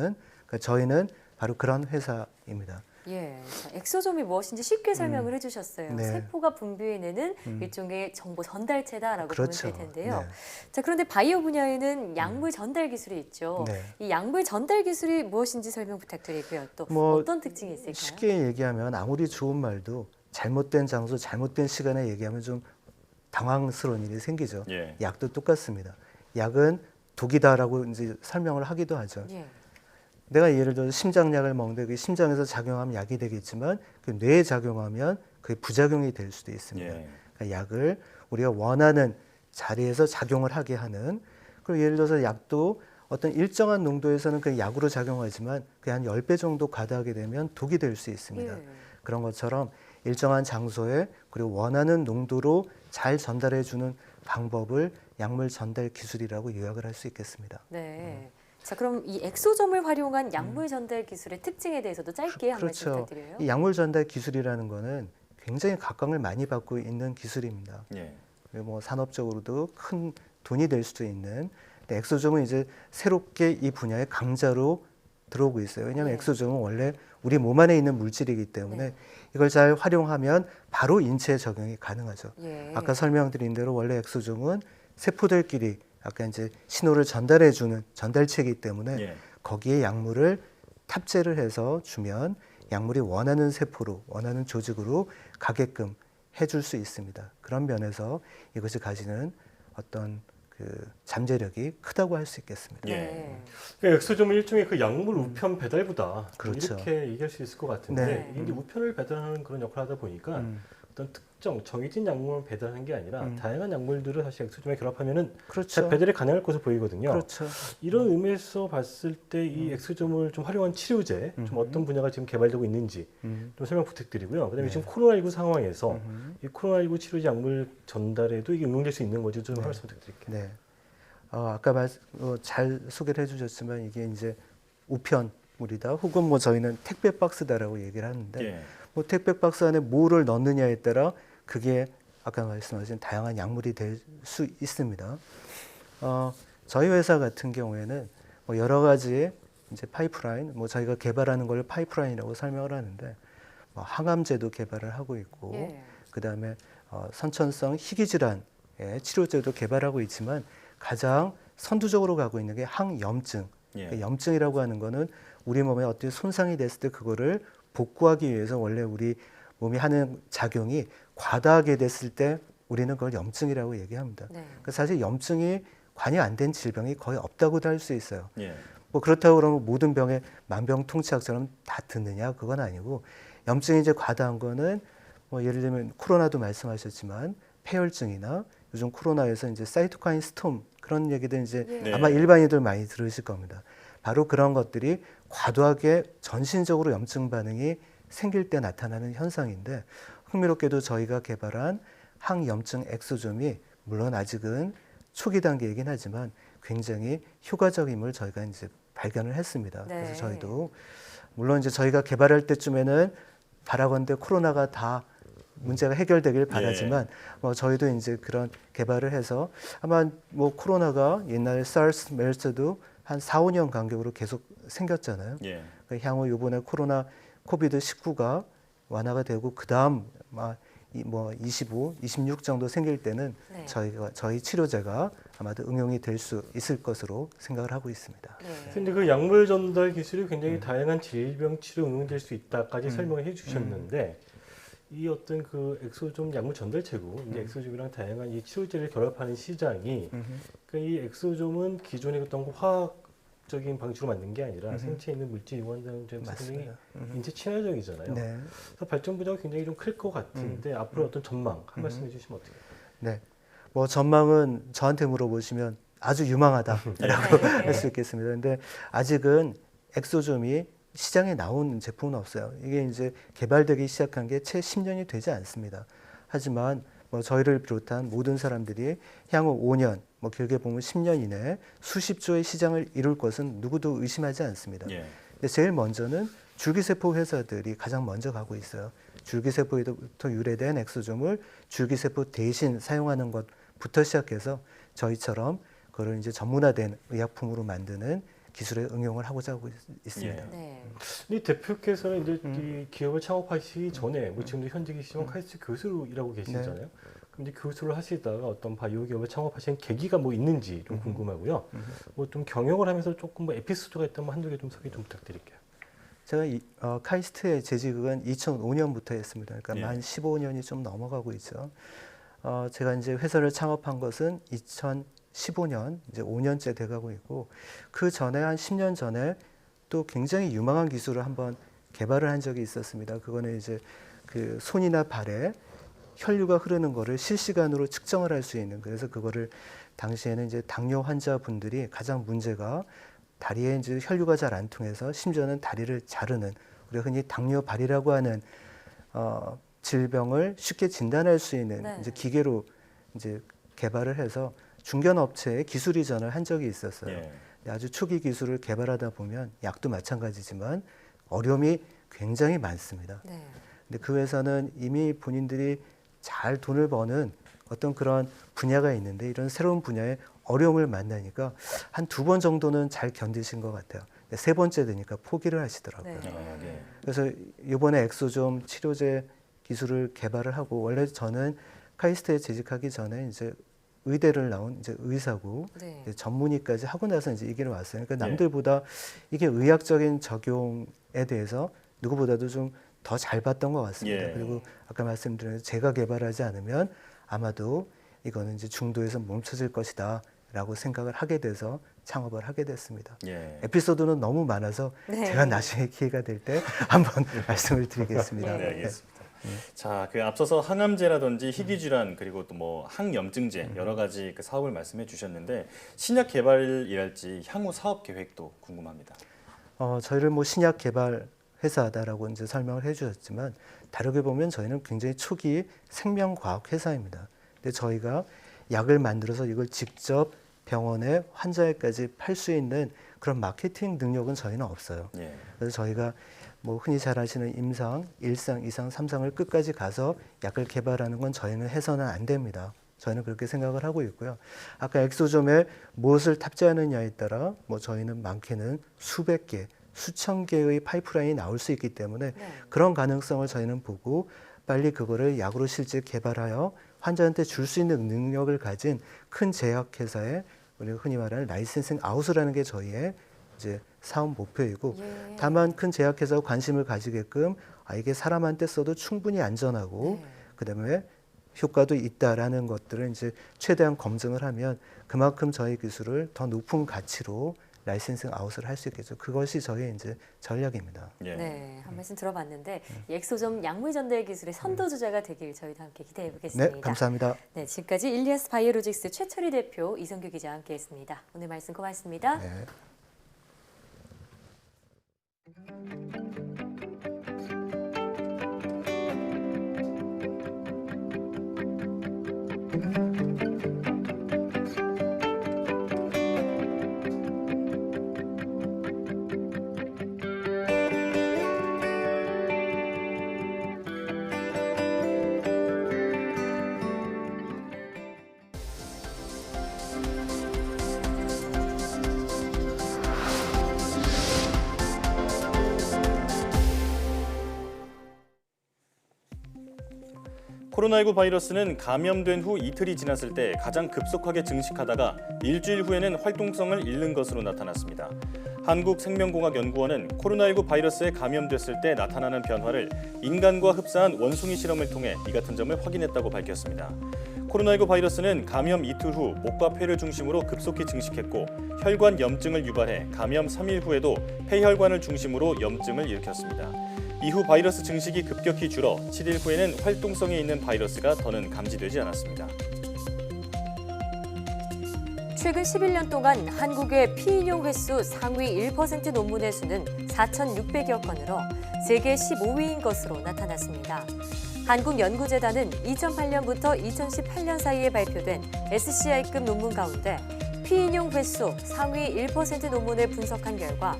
그러니까 저희는 바로 그런 회사입니다. 자, 엑소좀이 무엇인지 쉽게 설명을 해주셨어요. 세포가 분비해내는 일종의 정보 전달체다라고 보면 될 텐데요. 자, 그런데 바이오 분야에는 약물 전달 기술이 있죠. 이 약물 전달 기술이 무엇인지 설명 부탁드리고요. 또 어떤 특징이 있을까요? 쉽게 얘기하면 아무리 좋은 말도 잘못된 장소, 잘못된 시간에 얘기하면 좀 당황스러운 일이 생기죠. 약도 똑같습니다. 약은 독이다라고 이제 설명을 하기도 하죠. 내가 예를 들어서 심장약을 먹는데 그 심장에서 작용하면 약이 되겠지만 그 뇌에 작용하면 그게 부작용이 될 수도 있습니다. 그러니까 약을 우리가 원하는 자리에서 작용을 하게 하는 그리고 예를 들어서 약도 어떤 일정한 농도에서는 그 약으로 작용하지만 그게 한 10배 정도 과다하게 되면 독이 될 수 있습니다. 그런 것처럼 일정한 장소에 그리고 원하는 농도로 잘 전달해 주는 방법을 약물 전달 기술이라고 요약을 할 수 있겠습니다. 자, 그럼 이 엑소점을 활용한 약물 전달 기술의 특징에 대해서도 짧게 한 말씀 부탁드려요. 이 약물 전달 기술이라는 거는 굉장히 각광을 많이 받고 있는 기술입니다. 뭐 산업적으로도 큰 돈이 될 수도 있는. 근데 엑소점은 이제 새롭게 이 분야의 강자로 들어오고 있어요. 왜냐하면 엑소점은 원래 우리 몸 안에 있는 물질이기 때문에 이걸 잘 활용하면 바로 인체에 적용이 가능하죠. 아까 설명드린 대로 원래 엑소점은 세포들끼리 아까 이제 신호를 전달해주는 전달체이기 때문에 거기에 약물을 탑재를 해서 주면 약물이 원하는 세포로 원하는 조직으로 가게끔 해줄 수 있습니다. 그런 면에서 이것이 가지는 어떤 그 잠재력이 크다고 할 수 있겠습니다. 엑소점은 일종의 그 약물 우편 배달부다. 그렇죠. 이렇게 얘기할 수 있을 것 같은데 이게 우편을 배달하는 그런 역할을 하다 보니까 어떤 특정 정해진 약물만 배달하는 게 아니라 다양한 약물들을 사실 엑소점에 결합하면은 잘 배달이 가능할 것으로 보이거든요. 이런 의미에서 봤을 때 이 엑소점을 좀 활용한 치료제, 좀 어떤 분야가 지금 개발되고 있는지 좀 설명 부탁드리고요. 그다음에 지금 코로나19 상황에서 이 코로나19 치료제 약물 전달에도 이게 응용될 수 있는 건지 좀 말씀 부탁드릴게요. 아까 잘 소개를 해주셨지만 이게 이제 우편물이다, 혹은 뭐 저희는 택배 박스다라고 얘기를 하는데. 뭐 택배 박스 안에 뭐를 넣느냐에 따라 그게 아까 말씀하신 다양한 약물이 될 수 있습니다. 저희 회사 같은 경우에는 뭐 여러 가지 이제 파이프라인, 뭐 저희가 개발하는 걸 파이프라인이라고 설명을 하는데 뭐 항암제도 개발을 하고 있고, 그 다음에 선천성 희귀질환의 치료제도 개발하고 있지만 가장 선두적으로 가고 있는 게 항염증. 그러니까 염증이라고 하는 거는 우리 몸에 어떤 손상이 됐을 때 그거를 복구하기 위해서 원래 우리 몸이 하는 작용이 과다하게 됐을 때 우리는 그걸 염증이라고 얘기합니다. 그러니까 사실 염증이 관여 안 된 질병이 거의 없다고도 할 수 있어요. 뭐 그렇다고 그러면 모든 병에 만병통치약처럼 다 듣느냐, 그건 아니고 염증이 이제 과다한 거는 뭐 예를 들면 코로나도 말씀하셨지만 폐혈증이나 요즘 코로나에서 이제 사이토카인 스톰 그런 얘기들 이제 아마 일반인들 많이 들으실 겁니다. 바로 그런 것들이 과도하게 전신적으로 염증 반응이 생길 때 나타나는 현상인데 흥미롭게도 저희가 개발한 항염증 엑소점이 물론 아직은 초기 단계이긴 하지만 굉장히 효과적임을 저희가 이제 발견을 했습니다. 그래서 저희도 물론 이제 저희가 개발할 때쯤에는 바라건대 코로나가 다 문제가 해결되길 바라지만 저희도 이제 그런 개발을 해서 아마 뭐 코로나가 옛날 사르스, 메르스도 한 4, 5년 간격으로 계속 생겼잖아요. 그러니까 향후 이번에 코로나 코비드 19가 완화가 되고 그다음 뭐 25, 26 정도 생길 때는 저희 치료제가 아마도 응용이 될 수 있을 것으로 생각을 하고 있습니다. 근데 그 약물 전달 기술이 굉장히 다양한 질병 치료 응용될 수 있다까지 설명을 해주셨는데 이 어떤 그 엑소좀 약물 전달체고 이제 엑소좀이랑 다양한 이 치료제를 결합하는 시장이 그러니까 이 엑소좀은 기존의 어떤 화학적인 방식으로 만든 게 아니라 생체에 있는 물질 이원들은 굉장히 인체 친화적이잖아요. 그래서 발전 부자가 굉장히 좀 클 것 같은데 앞으로 어떤 전망 한 말씀 해주시면 어떻게? 네, 뭐 전망은 저한테 물어보시면 아주 유망하다라고 할 수 있겠습니다. 근데 아직은 엑소좀이 시장에 나온 제품은 없어요. 이게 이제 개발되기 시작한 게 채 10년이 되지 않습니다. 하지만 뭐 저희를 비롯한 모든 사람들이 향후 5년, 뭐 길게 보면 10년 이내에 수십 조의 시장을 이룰 것은 누구도 의심하지 않습니다. 근데 제일 먼저는 줄기세포 회사들이 가장 먼저 가고 있어요. 줄기세포에부터 유래된 엑소좀을 줄기세포 대신 사용하는 것부터 시작해서 저희처럼 그걸 이제 전문화된 의약품으로 만드는 기술에 응용을 하고자 하고 있습니다. 이 대표께서는 이제 이 기업을 창업하시기 전에 뭐 지금도 현재 계시지만 카이스트 교수로 계시잖아요. 그럼 이제 교수를 하시다가 어떤 바이오 기업을 창업하신 계기가 뭐 있는지 좀 궁금하고요. 뭐 좀 경영을 하면서 조금 뭐 에피소드가 있다면 한두 개 좀 소개 좀 부탁드릴게요. 제가 카이스트의 재직은 2005년부터 했습니다. 그러니까 만 15년이 좀 넘어가고 있죠. 제가 이제 회사를 창업한 것은 2015년, 이제 5년째 돼가고 있고, 그 전에 한 10년 전에 또 굉장히 유망한 기술을 한번 개발을 한 적이 있었습니다. 그거는 이제 그 손이나 발에 혈류가 흐르는 거를 실시간으로 측정을 할 수 있는, 그래서 그거를 당시에는 이제 당뇨 환자분들이 가장 문제가 다리에 이제 혈류가 잘 안 통해서 심지어는 다리를 자르는, 우리가 흔히 당뇨발이라고 하는 질병을 쉽게 진단할 수 있는 이제 기계로 이제 개발을 해서 중견 업체에 기술 이전을 한 적이 있었어요. 아주 초기 기술을 개발하다 보면 약도 마찬가지지만 어려움이 굉장히 많습니다. 근데 그 회사는 이미 본인들이 잘 돈을 버는 어떤 그런 분야가 있는데 이런 새로운 분야에 어려움을 만나니까 한 2번 정도는 잘 견디신 것 같아요. 근데 3번째 되니까 포기를 하시더라고요. 그래서 이번에 엑소좀 치료제 기술을 개발을 하고, 원래 저는 카이스트에 재직하기 전에 이제 의대를 나온 이제 의사고 이제 전문의까지 하고 나서 이제 이 길을 왔어요. 그러니까 남들보다 이게 의학적인 적용에 대해서 누구보다도 좀 더 잘 봤던 것 같습니다. 그리고 아까 말씀드린 제가 개발하지 않으면 아마도 이거는 이제 중도에서 멈춰질 것이다라고 생각을 하게 돼서 창업을 하게 됐습니다. 에피소드는 너무 많아서 제가 나중에 기회가 될 때 한번 말씀을 드리겠습니다. 알겠습니다. 자, 그 앞서서 항암제라든지 희귀질환 그리고 또 뭐 항염증제 여러 가지 그 사업을 말씀해 주셨는데 신약 개발이랄지 향후 사업 계획도 궁금합니다. 저희를 뭐 신약 개발 회사다라고 이제 설명을 해주셨지만 다르게 보면 저희는 굉장히 초기 생명과학 회사입니다. 근데 저희가 약을 만들어서 이걸 직접 병원에 환자에까지 팔 수 있는 그런 마케팅 능력은 저희는 없어요. 그래서 저희가 뭐 흔히 잘 아시는 임상, 1상, 2상, 3상을 끝까지 가서 약을 개발하는 건 저희는 해서는 안 됩니다. 저희는 그렇게 생각을 하고 있고요. 아까 엑소좀에 무엇을 탑재하느냐에 따라 뭐 저희는 많게는 수백 개, 수천 개의 파이프라인이 나올 수 있기 때문에 그런 가능성을 저희는 보고 빨리 그거를 약으로 실제 개발하여 환자한테 줄 수 있는 능력을 가진 큰 제약회사에 우리가 흔히 말하는 라이센싱 아웃이라는 게 저희의 이제 사업 목표이고, 다만 큰 제약회사가 관심을 가지게끔 이게 사람한테 써도 충분히 안전하고 그다음에 효과도 있다라는 것들을 이제 최대한 검증을 하면 그만큼 저희 기술을 더 높은 가치로 라이센싱 아웃을 할 수 있겠죠. 그것이 저희의 이제 전략입니다. 한 말씀 들어봤는데 이 엑소좀 약물 전달 기술의 선도주자가 되길 저희도 함께 기대해 보겠습니다. 네, 감사합니다. 네, 지금까지 일리아스 바이오로직스 최철희 대표, 이성규 기자와 함께했습니다. 오늘 말씀 고맙습니다. 코로나19 바이러스는 감염된 후 이틀이 지났을 때 가장 급속하게 증식하다가 일주일 후에는 활동성을 잃는 것으로 나타났습니다. 한국생명공학연구원은 코로나19 바이러스에 감염됐을 때 나타나는 변화를 인간과 흡사한 원숭이 실험을 통해 이 같은 점을 확인했다고 밝혔습니다. 코로나19 바이러스는 감염 이틀 후 목과 폐를 중심으로 급속히 증식했고 혈관 염증을 유발해 감염 3일 후에도 폐혈관을 중심으로 염증을 일으켰습니다. 이후 바이러스 증식이 급격히 줄어 7일 후에는 활동성이 있는 바이러스가 더는 감지되지 않았습니다. 최근 11년 동안 한국의 피인용 횟수 상위 1% 논문의 수는 4,600여 건으로 세계 15위인 것으로 나타났습니다. 한국연구재단은 2008년부터 2018년 사이에 발표된 SCI급 논문 가운데 피인용 횟수 상위 1% 논문을 분석한 결과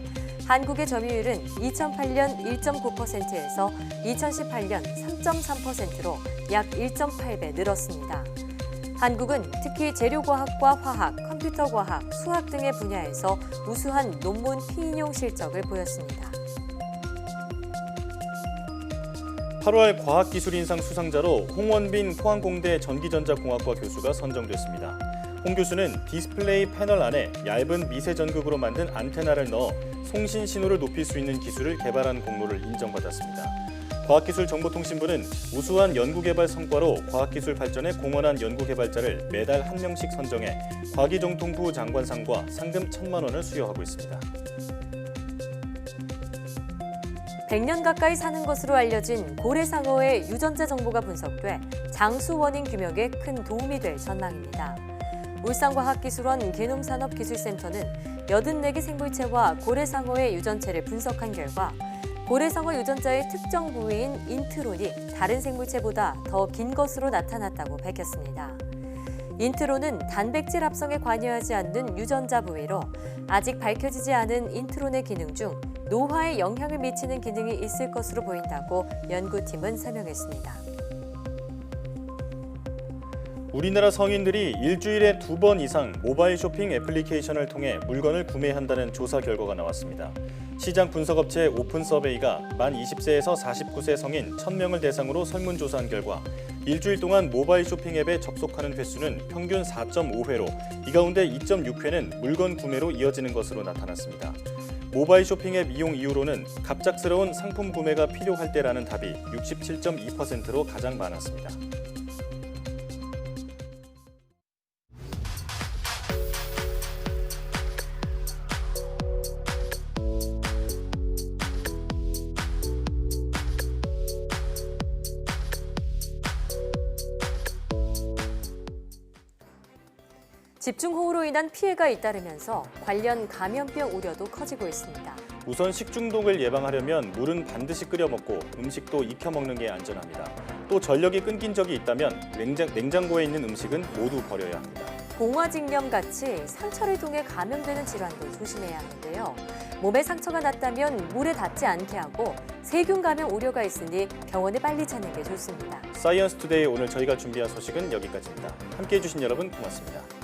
한국의 점유율은 2008년 1.9%에서 2018년 3.3%로 약 1.8배 늘었습니다. 한국은 특히 재료과학과 화학, 컴퓨터과학, 수학 등의 분야에서 우수한 논문 피인용 실적을 보였습니다. 8월 과학기술인상 수상자로 홍원빈 포항공대 전기전자공학과 교수가 선정됐습니다. 홍 교수는 디스플레이 패널 안에 얇은 미세전극으로 만든 안테나를 넣어 송신 신호를 높일 수 있는 기술을 개발한 공로를 인정받았습니다. 과학기술정보통신부는 우수한 연구개발 성과로 과학기술 발전에 공헌한 연구개발자를 매달 1명씩 선정해 과기정통부 장관상과 상금 1,000만 원을 수여하고 있습니다. 100년 가까이 사는 것으로 알려진 고래상어의 유전자 정보가 분석돼 장수 원인 규명에 큰 도움이 될 전망입니다. 울산과학기술원 게놈산업기술센터는 84개 생물체와 고래상어의 유전체를 분석한 결과 고래상어 유전자의 특정 부위인 인트론이 다른 생물체보다 더 긴 것으로 나타났다고 밝혔습니다. 인트론은 단백질 합성에 관여하지 않는 유전자 부위로 아직 밝혀지지 않은 인트론의 기능 중 노화에 영향을 미치는 기능이 있을 것으로 보인다고 연구팀은 설명했습니다. 우리나라 성인들이 일주일에 2번 이상 모바일 쇼핑 애플리케이션을 통해 물건을 구매한다는 조사 결과가 나왔습니다. 시장 분석업체 오픈서베이가 만 20세에서 49세 성인 1,000명을 대상으로 설문조사한 결과 일주일 동안 모바일 쇼핑 앱에 접속하는 횟수는 평균 4.5회로 이 가운데 2.6회는 물건 구매로 이어지는 것으로 나타났습니다. 모바일 쇼핑 앱 이용 이유로는 갑작스러운 상품 구매가 필요할 때라는 답이 67.2%로 가장 많았습니다. 집중호우로 인한 피해가 잇따르면서 관련 감염병 우려도 커지고 있습니다. 우선 식중독을 예방하려면 물은 반드시 끓여 먹고 음식도 익혀 먹는 게 안전합니다. 또 전력이 끊긴 적이 있다면 냉장고에 있는 음식은 모두 버려야 합니다. 공화직염같이 상처를 통해 감염되는 질환도 조심해야 하는데요. 몸에 상처가 났다면 물에 닿지 않게 하고 세균 감염 우려가 있으니 병원에 빨리 찾는 게 좋습니다. 사이언스 투데이 오늘 저희가 준비한 소식은 여기까지입니다. 함께해 주신 여러분 고맙습니다.